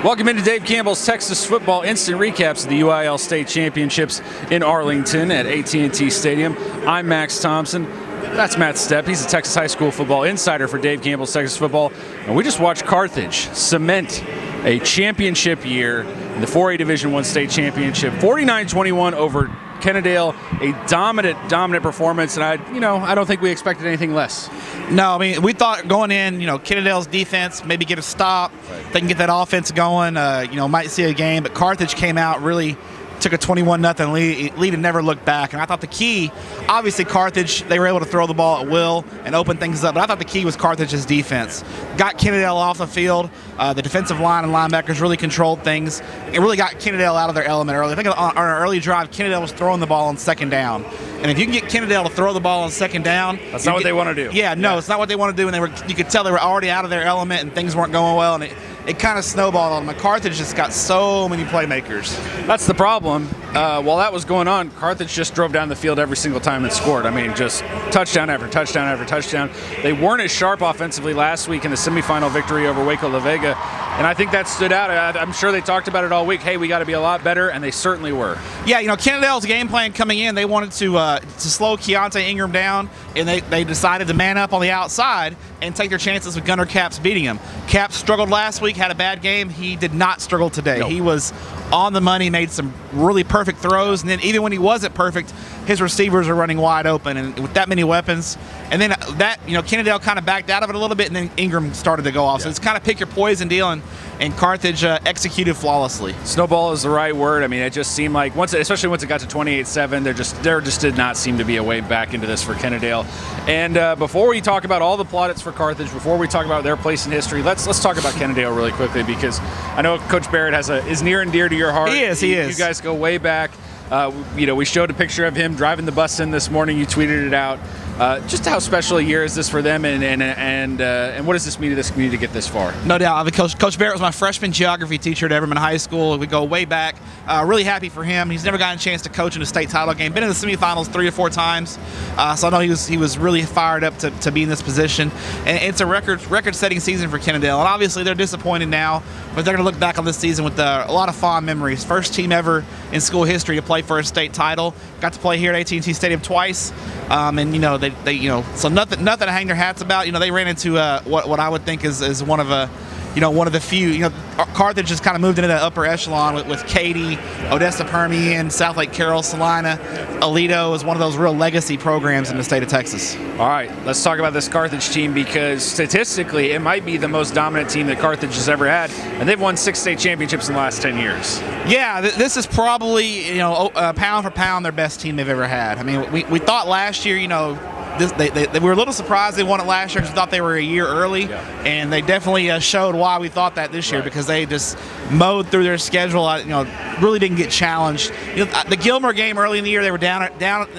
Welcome into Dave Campbell's Texas Football Instant Recaps of the UIL State Championships in Arlington at AT&T Stadium. I'm Max Thompson. That's Matt Stepp. He's a Texas high school football insider for Dave Campbell's Texas Football. And we just watched Carthage cement a championship year in the 4A Division I State Championship. 49-21 over Kennedale, a dominant performance, and I don't think we expected anything less. No, I mean, we thought going in, Kennedale's defense maybe get a stop, they can get that offense going, might see a game, but Carthage came out, really took a 21-0 lead and never looked back. And I thought the key, obviously Carthage, they were able to throw the ball at will and open things up, but I thought the key was Carthage's defense. Got Kennedale off the field. The defensive line and linebackers really controlled things. It really got Kennedale out of their element early. I think on an early drive, Kennedale was throwing the ball on second down. And if you can get Kennedale to throw the ball on second down, that's not what they want to do. Yeah, no, it's not what they want to do. And you could tell they were already out of their element and things weren't going well. And it kind of snowballed on them. Carthage just got so many playmakers. That's the problem. While that was going on, Carthage just drove down the field every single time and scored. I mean, just touchdown after touchdown after touchdown. They weren't as sharp offensively last week in the semifinal victory over Waco La Vega, and I think that stood out. I'm sure they talked about it all week. Hey, we got to be a lot better, and they certainly were. Yeah, Kennedale's game plan coming in, they wanted to slow Keontae Ingram down, and they decided to man up on the outside and take their chances with Gunnar Capps beating him. Capps struggled last week, had a bad game. He did not struggle today. Nope. He was on the money, made some really perfect throws, and then even when he wasn't perfect, his receivers are running wide open, and with that many weapons. And then Kennedale kind of backed out of it a little bit, and then Ingram started to go off. Yeah. So it's kind of pick your poison deal, and Carthage executed flawlessly. Snowball is the right word. I mean, it just seemed like especially once it got to 28-7, there just did not seem to be a way back into this for Kennedale. And before we talk about all the plaudits for Carthage, before we talk about their place in history, let's talk about Kennedale really quickly, because I know Coach Barrett is near and dear to your heart. He is. You guys go way back. We showed a picture of him driving the bus in this morning. You tweeted it out. Just how special a year is this for them, and what does this mean to this community to get this far? No doubt. I mean, Coach Barrett was my freshman geography teacher at Everman High School. We go way back. Really happy for him. He's never gotten a chance to coach in a state title game. Been in the semifinals 3 or 4 times. So I know he was really fired up to be in this position. And it's a record-setting season for Kennedale. And obviously they're disappointed now, but they're going to look back on this season with a lot of fond memories. First team ever in school history to play for a state title. Got to play here at AT&T Stadium twice. So nothing to hang their hats about. They ran into what I would think is one of the few. Carthage just kind of moved into that upper echelon with Katy, Odessa Permian, South Lake Carroll, Salina. Alito is one of those real legacy programs in the state of Texas. All right, let's talk about this Carthage team, because statistically it might be the most dominant team that Carthage has ever had, and they've won 6 state championships in the last 10 years. Yeah, this is probably pound for pound their best team they've ever had. I mean, we thought last year, they were a little surprised they won it last year because we thought they were a year early, and they definitely showed why we thought that this year, because they just mowed through their schedule. Really didn't get challenged. The Gilmer game early in the year, they were down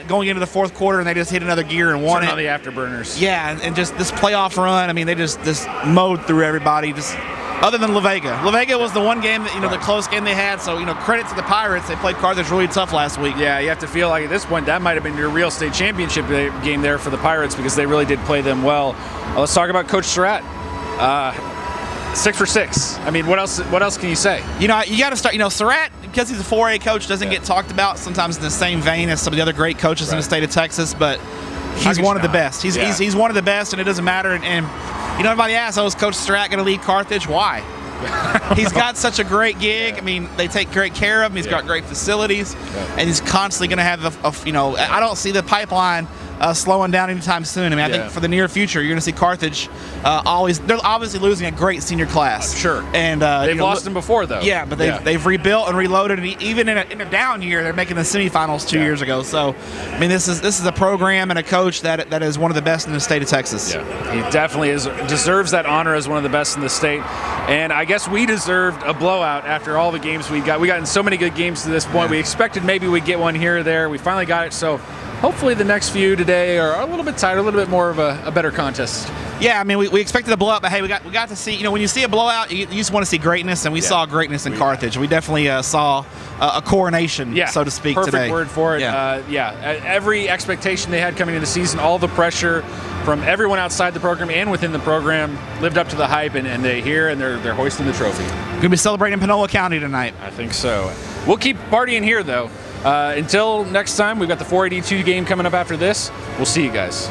going into the fourth quarter, and they just hit another gear and won it. On the afterburners. Yeah, and just this playoff run. I mean, they just mowed through everybody. Other than La Vega. La Vega was the one game that, the close game they had. So, credit to the Pirates. They played Carthage really tough last week. Yeah, you have to feel like at this point that might have been your real state championship game there for the Pirates, because they really did play them well. Let's talk about Coach Surratt. 6 for 6. I mean, what else can you say? You got to start. Surratt, because he's a 4A coach, doesn't get talked about sometimes in the same vein as some of the other great coaches in the state of Texas, but he's one of the best. He's one of the best, and it doesn't matter. And everybody asks, is Coach Surratt going to lead Carthage? Why? He's got such a great gig. I mean, they take great care of him. He's got great facilities, and he's constantly going to have I don't see the pipeline slowing down anytime soon. I mean, I think for the near future, you're going to see Carthage they're obviously losing a great senior class. Sure. And they've lost them before, though. Yeah, but they've rebuilt and reloaded, and even in a down year, they're making the semifinals 2 years ago. So, I mean, this is a program and a coach that is one of the best in the state of Texas. Yeah, he definitely deserves that honor as one of the best in the state. And I guess we deserved a blowout after all the games we got. We got in so many good games to this point. We expected maybe we'd get one here or there. We finally got it. So hopefully the next few today are a little bit tighter, a little bit more of a better contest. Yeah, I mean, we expected a blowout, but hey, we got to see. When you see a blowout, you just want to see greatness, and we saw greatness in Carthage. We definitely saw a coronation, so to speak, perfect today. Word for it. Every expectation they had coming into the season, all the pressure from everyone outside the program and within the program lived up to the hype, and they're here and they're hoisting the trophy. Gonna be celebrating Panola County tonight. I think so. We'll keep partying here though. Until next time, we've got the 482 game coming up after this. We'll see you guys.